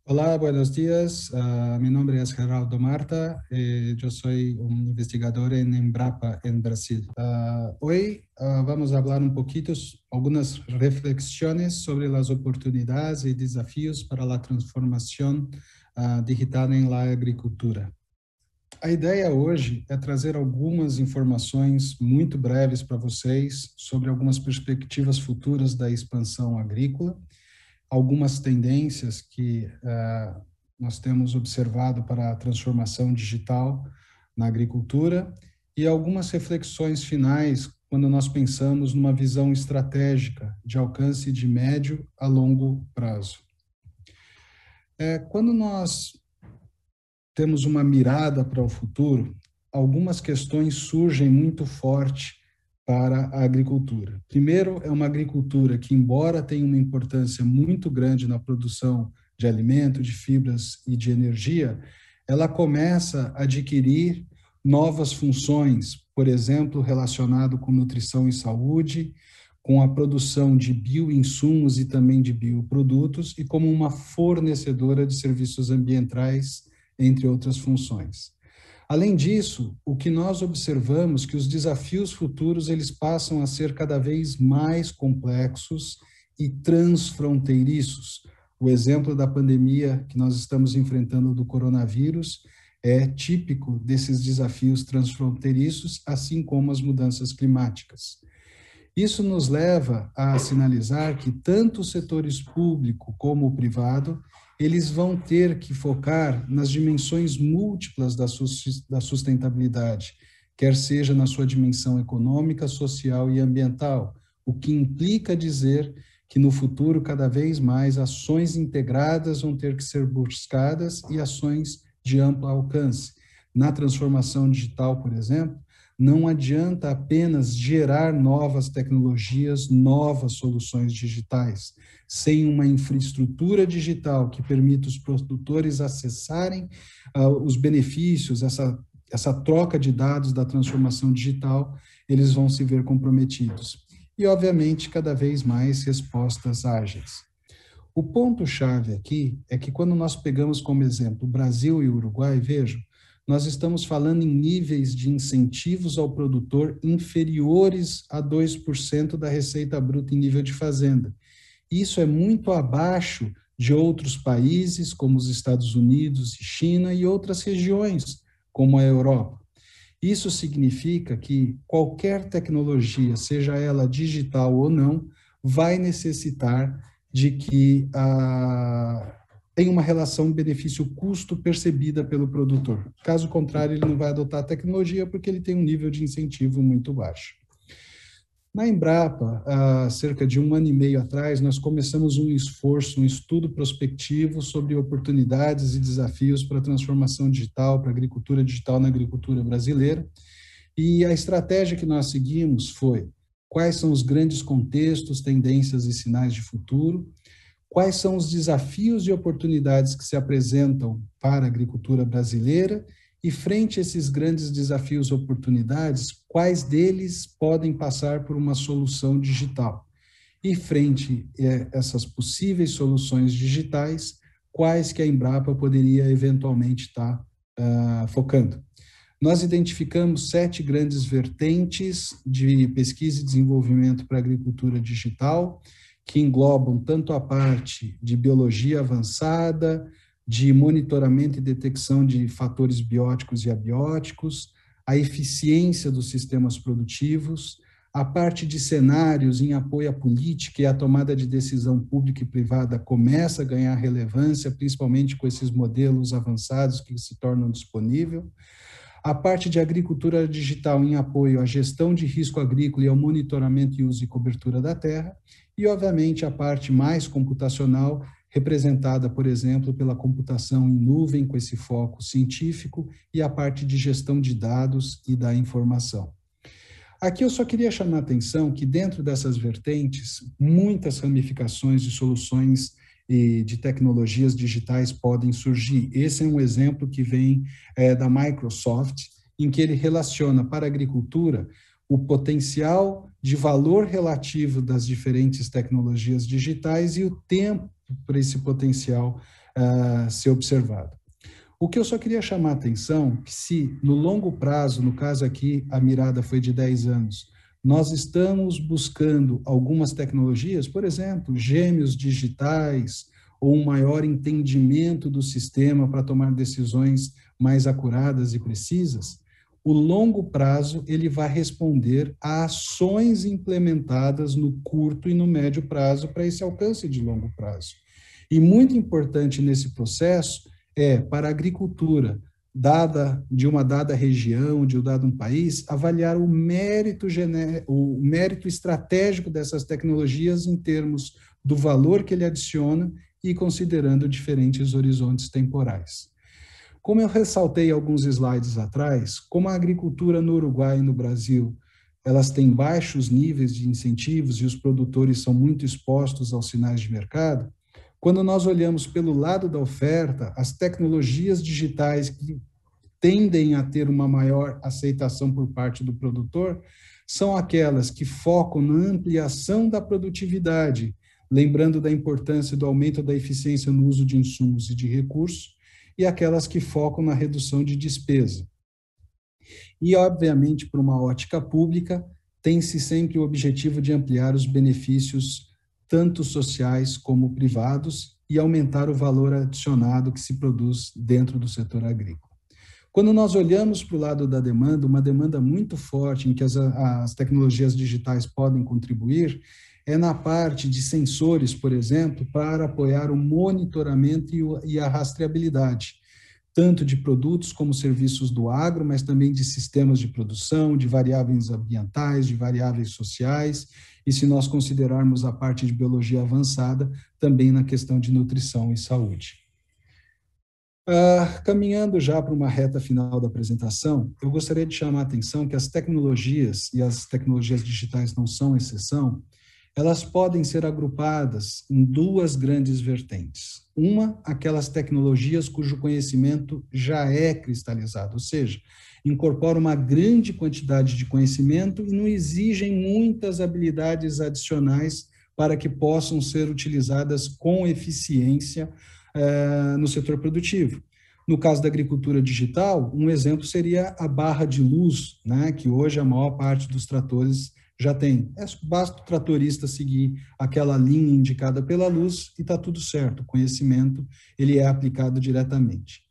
Hola, buenos días. Mi nombre es Geraldo Marta. Yo soy un investigador en Embrapa, en Brasil. Hoy vamos a hablar un poquito, algunas reflexiones sobre las oportunidades y desafíos para la transformação digital em la agricultura. A ideia hoje é trazer algumas informações muito breves para vocês sobre algumas perspectivas futuras da expansão agrícola, algumas tendências que nós temos observado para a transformação digital na agricultura e algumas reflexões finais quando nós pensamos numa visão estratégica de alcance de médio a longo prazo. Quando nós temos uma mirada para o futuro, algumas questões surgem muito forte para a agricultura. Primeiro, é uma agricultura que, embora tenha uma importância muito grande na produção de alimento, de fibras e de energia, ela começa a adquirir novas funções, por exemplo, relacionado com nutrição e saúde, com a produção de bioinsumos e também de bioprodutos, e como uma fornecedora de serviços ambientais, entre outras funções. Além disso, o que nós observamos é que os desafios futuros eles passam a ser cada vez mais complexos e transfronteiriços. O exemplo da pandemia que nós estamos enfrentando do coronavírus é típico desses desafios transfronteiriços, assim como as mudanças climáticas. Isso nos leva a sinalizar que tanto os setores público como o privado eles vão ter que focar nas dimensões múltiplas da sustentabilidade, quer seja na sua dimensão econômica, social e ambiental, o que implica dizer que no futuro, cada vez mais, ações integradas vão ter que ser buscadas e ações de amplo alcance. Na transformação digital, por exemplo, não adianta apenas gerar novas tecnologias, novas soluções digitais. Sem uma infraestrutura digital que permita os produtores acessarem os benefícios, essa troca de dados da transformação digital, eles vão se ver comprometidos. E, obviamente, cada vez mais respostas ágeis. O ponto-chave aqui é que quando nós pegamos como exemplo o Brasil e o Uruguai, vejam, nós estamos falando em níveis de incentivos ao produtor inferiores a 2% da receita bruta em nível de fazenda. Isso é muito abaixo de outros países, como os Estados Unidos e China, e outras regiões, como a Europa. Isso significa que qualquer tecnologia, seja ela digital ou não, vai necessitar de que tem uma relação benefício-custo percebida pelo produtor. Caso contrário, ele não vai adotar a tecnologia porque ele tem um nível de incentivo muito baixo. Na Embrapa, há cerca de 1 ano e meio atrás, nós começamos um esforço, um estudo prospectivo sobre oportunidades e desafios para a transformação digital, para a agricultura digital na agricultura brasileira. E a estratégia que nós seguimos foi: quais são os grandes contextos, tendências e sinais de futuro? Quais são os desafios e oportunidades que se apresentam para a agricultura brasileira? E frente a esses grandes desafios e oportunidades, quais deles podem passar por uma solução digital? E frente a essas possíveis soluções digitais, quais que a Embrapa poderia eventualmente estar focando? Nós identificamos 7 grandes vertentes de pesquisa e desenvolvimento para a agricultura digital, que englobam tanto a parte de biologia avançada, de monitoramento e detecção de fatores bióticos e abióticos, a eficiência dos sistemas produtivos, a parte de cenários em apoio à política e à tomada de decisão pública e privada começa a ganhar relevância, principalmente com esses modelos avançados que se tornam disponíveis. A parte de agricultura digital em apoio à gestão de risco agrícola e ao monitoramento e uso e cobertura da terra, e, obviamente, a parte mais computacional, representada, por exemplo, pela computação em nuvem, com esse foco científico, e a parte de gestão de dados e da informação. Aqui eu só queria chamar a atenção que, dentro dessas vertentes, muitas ramificações de soluções e de tecnologias digitais podem surgir. Esse é um exemplo que vem da Microsoft, em que ele relaciona para a agricultura o potencial de valor relativo das diferentes tecnologias digitais e o tempo para esse potencial ser observado. O que eu só queria chamar a atenção, que se no longo prazo, no caso aqui a mirada foi de 10 anos, nós estamos buscando algumas tecnologias, por exemplo, gêmeos digitais, ou um maior entendimento do sistema para tomar decisões mais acuradas e precisas, o longo prazo ele vai responder a ações implementadas no curto e no médio prazo para esse alcance de longo prazo. E muito importante nesse processo para a agricultura, de uma dada região, de um dado país, avaliar o mérito estratégico dessas tecnologias em termos do valor que ele adiciona e considerando diferentes horizontes temporais. Como eu ressaltei alguns slides atrás, como a agricultura no Uruguai e no Brasil, elas têm baixos níveis de incentivos e os produtores são muito expostos aos sinais de mercado, quando nós olhamos pelo lado da oferta, as tecnologias digitais que tendem a ter uma maior aceitação por parte do produtor são aquelas que focam na ampliação da produtividade, lembrando da importância do aumento da eficiência no uso de insumos e de recursos, e aquelas que focam na redução de despesa. E, obviamente, por uma ótica pública, tem-se sempre o objetivo de ampliar os benefícios tanto sociais como privados e aumentar o valor adicionado que se produz dentro do setor agrícola. Quando nós olhamos para o lado da demanda, uma demanda muito forte em que as tecnologias digitais podem contribuir, é na parte de sensores, por exemplo, para apoiar o monitoramento e a rastreabilidade, tanto de produtos como serviços do agro, mas também de sistemas de produção, de variáveis ambientais, de variáveis sociais, e se nós considerarmos a parte de biologia avançada, também na questão de nutrição e saúde. Caminhando já para uma reta final da apresentação, eu gostaria de chamar a atenção que as tecnologias, e as tecnologias digitais não são exceção, elas podem ser agrupadas em duas grandes vertentes. Uma, aquelas tecnologias cujo conhecimento já é cristalizado, ou seja, incorpora uma grande quantidade de conhecimento e não exigem muitas habilidades adicionais para que possam ser utilizadas com eficiência no setor produtivo. No caso da agricultura digital, um exemplo seria a barra de luz, né, que hoje a maior parte dos tratores já tem. Basta o tratorista seguir aquela linha indicada pela luz e está tudo certo. O conhecimento ele é aplicado diretamente.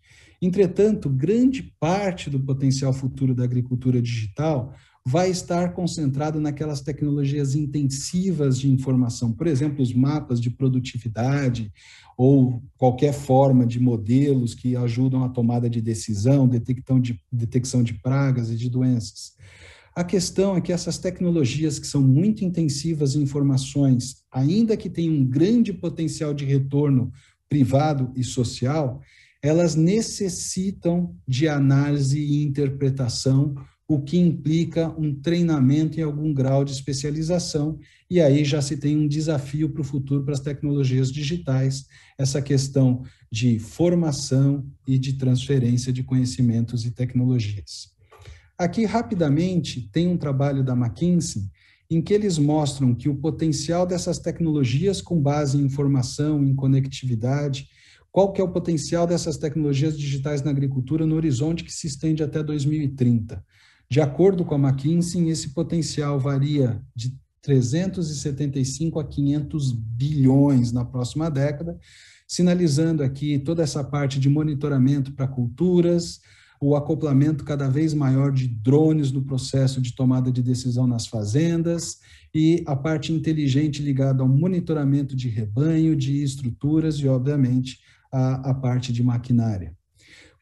Entretanto, grande parte do potencial futuro da agricultura digital vai estar concentrado naquelas tecnologias intensivas de informação, por exemplo, os mapas de produtividade ou qualquer forma de modelos que ajudam a tomada de decisão, detecção de pragas e de doenças. A questão é que essas tecnologias que são muito intensivas em informações, ainda que tenham um grande potencial de retorno privado e social, elas necessitam de análise e interpretação, o que implica um treinamento em algum grau de especialização, e aí já se tem um desafio para o futuro para as tecnologias digitais, essa questão de formação e de transferência de conhecimentos e tecnologias. Aqui, rapidamente, tem um trabalho da McKinsey, em que eles mostram que o potencial dessas tecnologias com base em informação, em conectividade, qual que é o potencial dessas tecnologias digitais na agricultura no horizonte que se estende até 2030. De acordo com a McKinsey, esse potencial varia de 375 a 500 bilhões na próxima década, sinalizando aqui toda essa parte de monitoramento para culturas, o acoplamento cada vez maior de drones no processo de tomada de decisão nas fazendas e a parte inteligente ligada ao monitoramento de rebanho, de estruturas e, obviamente, a parte de maquinária.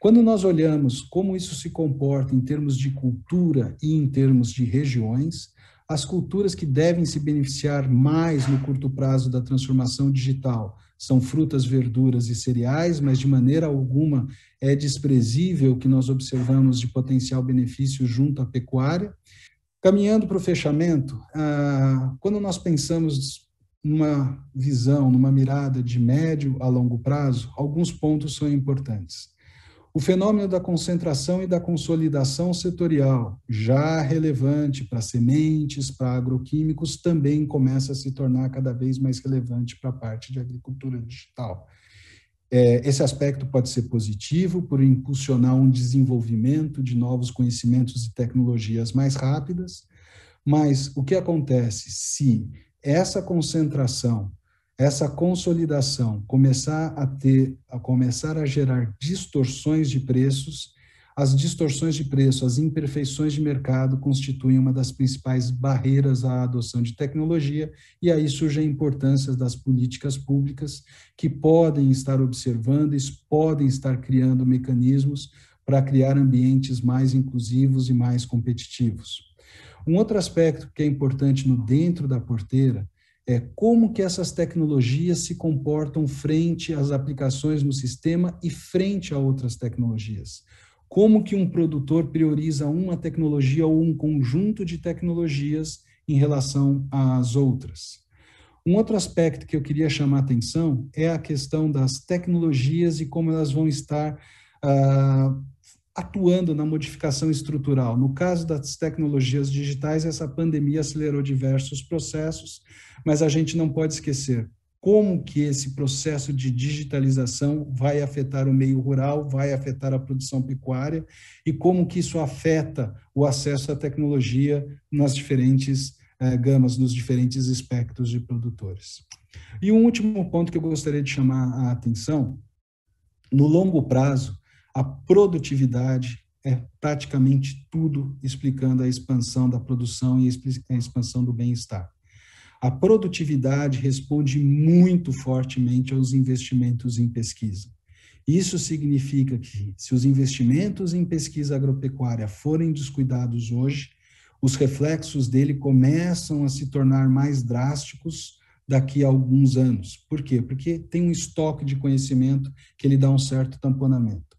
Quando nós olhamos como isso se comporta em termos de cultura e em termos de regiões, as culturas que devem se beneficiar mais no curto prazo da transformação digital são frutas, verduras e cereais, mas de maneira alguma é desprezível o que nós observamos de potencial benefício junto à pecuária. Caminhando para o fechamento, quando nós pensamos numa visão, numa mirada de médio a longo prazo, alguns pontos são importantes. O fenômeno da concentração e da consolidação setorial, já relevante para sementes, para agroquímicos, também começa a se tornar cada vez mais relevante para a parte de agricultura digital. Esse aspecto pode ser positivo por impulsionar um desenvolvimento de novos conhecimentos e tecnologias mais rápidas, mas o que acontece se essa concentração, essa consolidação começar a gerar distorções de preços? As distorções de preço, as imperfeições de mercado constituem uma das principais barreiras à adoção de tecnologia, e aí surge a importância das políticas públicas que podem estar observando e podem estar criando mecanismos para criar ambientes mais inclusivos e mais competitivos. Um outro aspecto que é importante no dentro da porteira é como que essas tecnologias se comportam frente às aplicações no sistema e frente a outras tecnologias. Como que um produtor prioriza uma tecnologia ou um conjunto de tecnologias em relação às outras. Um outro aspecto que eu queria chamar a atenção é a questão das tecnologias e como elas vão estar atuando na modificação estrutural. No caso das tecnologias digitais, essa pandemia acelerou diversos processos, mas a gente não pode esquecer como que esse processo de digitalização vai afetar o meio rural, vai afetar a produção pecuária e como que isso afeta o acesso à tecnologia nas diferentes gamas, nos diferentes espectros de produtores. E um último ponto que eu gostaria de chamar a atenção, no longo prazo, a produtividade é praticamente tudo explicando a expansão da produção e a expansão do bem-estar. A produtividade responde muito fortemente aos investimentos em pesquisa. Isso significa que, se os investimentos em pesquisa agropecuária forem descuidados hoje, os reflexos dele começam a se tornar mais drásticos daqui a alguns anos. Por quê? Porque tem um estoque de conhecimento que ele dá um certo tamponamento.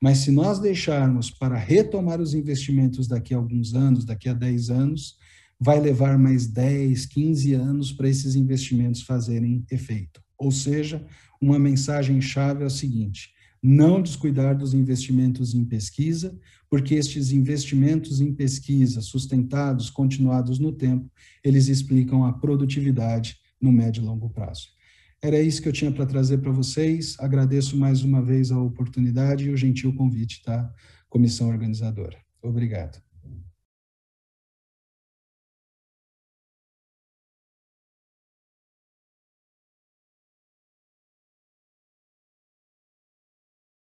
Mas se nós deixarmos para retomar os investimentos daqui a alguns anos, daqui a 10 anos, vai levar mais 10, 15 anos para esses investimentos fazerem efeito. Ou seja, uma mensagem-chave é o seguinte: não descuidar dos investimentos em pesquisa, porque estes investimentos em pesquisa sustentados, continuados no tempo, eles explicam a produtividade no médio e longo prazo. Era isso que eu tinha para trazer para vocês. Agradeço mais uma vez a oportunidade e o gentil convite da comissão organizadora. Obrigado.